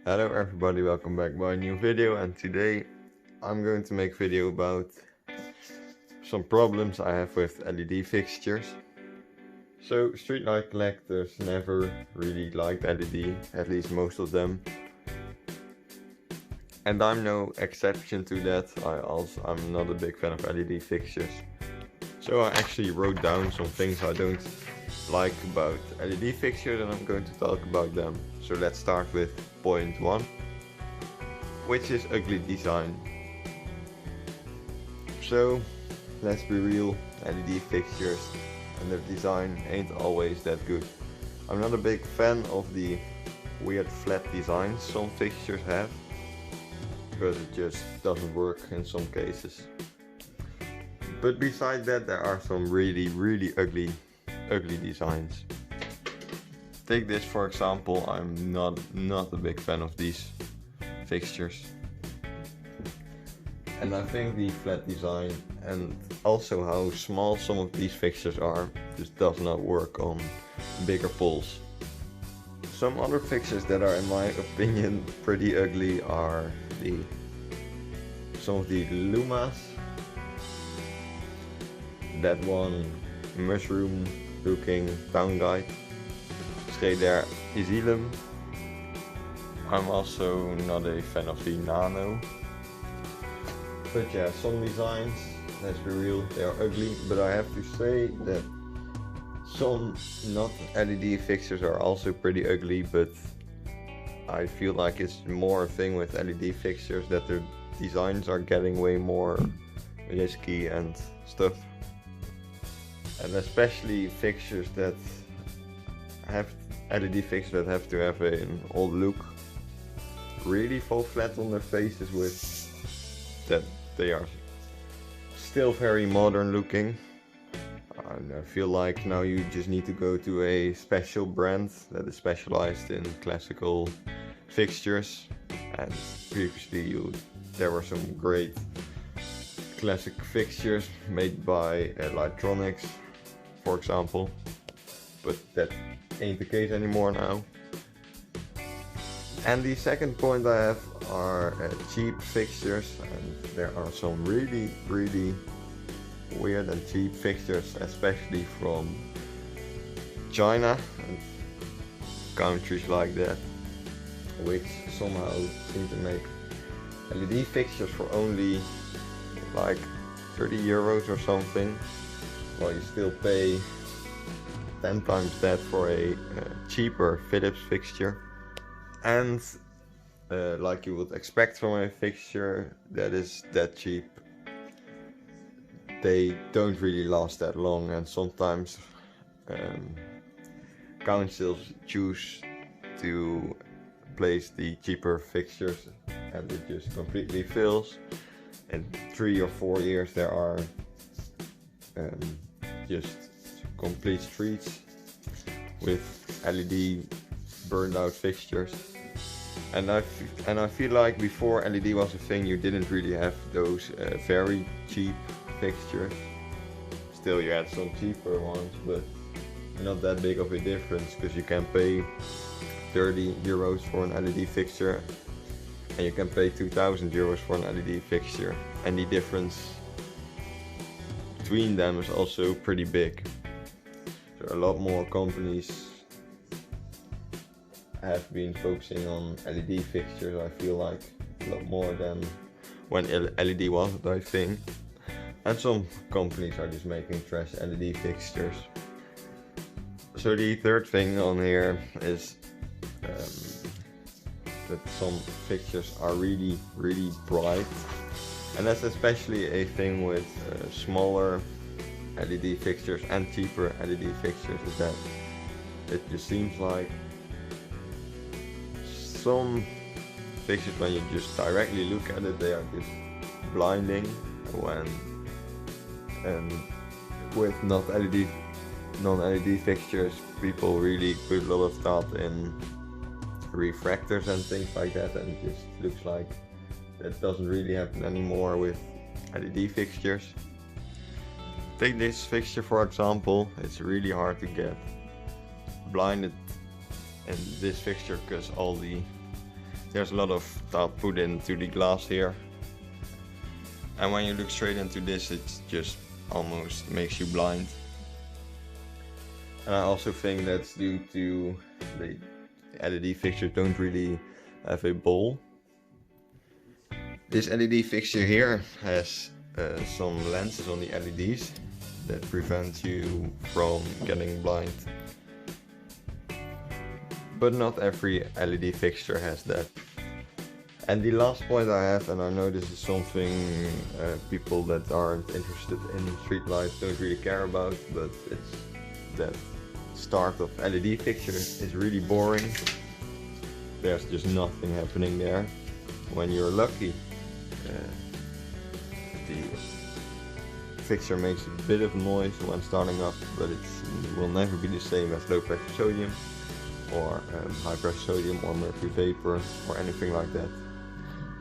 Hello everybody, welcome back by a new video, and today I'm going to make a video about some problems I have with LED fixtures. So streetlight collectors never really liked LED, at least most of them. And I'm no exception to that. I'm not a big fan of LED fixtures. So I actually wrote down some things I don't like about LED fixtures and I'm going to talk about them. So let's start with point 1, which is ugly design. So let's be real, LED fixtures and their design ain't always that good. I'm not a big fan of the weird flat designs some fixtures have, because it just doesn't work in some cases. But besides that, there are some really ugly designs. Take this for example. I'm not a big fan of these fixtures, and I think the flat design and also how small some of these fixtures are just does not work on bigger poles. Some other fixtures that are in my opinion pretty ugly are some of the Lumas. That one mushroom looking town guide, straight there Easylum. I'm also not a fan of the Nano. But yeah, some designs, let's be real, they are ugly. But I have to say that some not LED fixtures are also pretty ugly, but I feel like it's more a thing with LED fixtures that their designs are getting way more risky and stuff. And especially fixtures that have LED fixtures that have to have an old look really fall flat on their faces with that they are still very modern looking. And I feel like now you just need to go to a special brand that is specialized in classical fixtures, and previously there were some great classic fixtures made by electronics, for example, but that ain't the case anymore now. And the second point I have are cheap fixtures, and there are some really weird and cheap fixtures, especially from China and countries like that, which somehow seem to make LED fixtures for only like 30 euros or something, while you still pay 10 times that for a cheaper Philips fixture. And like you would expect from a fixture that is that cheap, they don't really last that long, and sometimes councils choose to place the cheaper fixtures and it just completely fails. In 3 or 4 years there are just complete streets with LED burned out fixtures. And I feel like before LED was a thing, you didn't really have those very cheap fixtures. Still you had some cheaper ones, but not that big of a difference, because you can pay 30 euros for an LED fixture and you can pay 2000 euros for an LED fixture, and the difference between them is also pretty big. So a lot more companies have been focusing on LED fixtures, I feel like, a lot more than when LED wasn't a thing. And some companies are just making trash LED fixtures. So the third thing on here is that some fixtures are really bright, and that's especially a thing with smaller LED fixtures and cheaper LED fixtures, is that it just seems like some fixtures, when you just directly look at it, they are just blinding, and with non-LED fixtures, people really put a lot of thought in refractors and things like that, and it just looks like that doesn't really happen anymore with LED fixtures. Take this fixture for example. It's really hard to get blinded in this fixture because all the There's a lot of thought put into the glass here. And when you look straight into this, it just almost makes you blind. And I also think that's due to the LED fixtures don't really have a bowl. This LED fixture here has some lenses on the LEDs that prevent you from getting blind. But not every LED fixture has that. And the last point I have, and I know this is something people that aren't interested in street lights don't really care about, but it's that start of LED fixtures is really boring. There's just nothing happening there. When you're lucky, the fixture makes a bit of noise when starting up, but it will never be the same as low pressure sodium or high pressure sodium or mercury vapor or anything like that.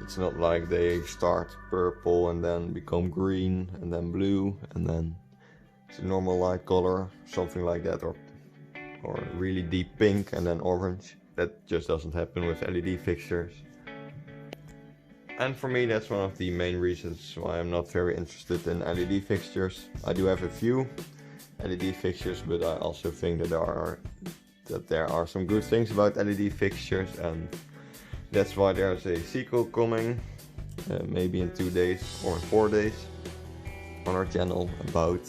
It's not like they start purple and then become green and then blue and then it's a normal light color, something like that, or really deep pink and then orange. That just doesn't happen with LED fixtures. And for me, that's one of the main reasons why I'm not very interested in LED fixtures. I do have a few LED fixtures, but I also think that there are some good things about LED fixtures, and that's why there's a sequel coming, maybe in 2 days or in 4 days, on our channel about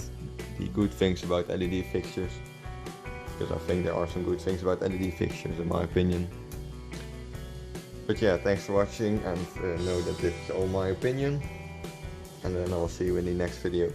the good things about LED fixtures. Because I think there are some good things about LED fixtures in my opinion. But yeah, thanks for watching, and know that this is all my opinion. And then I'll see you in the next video.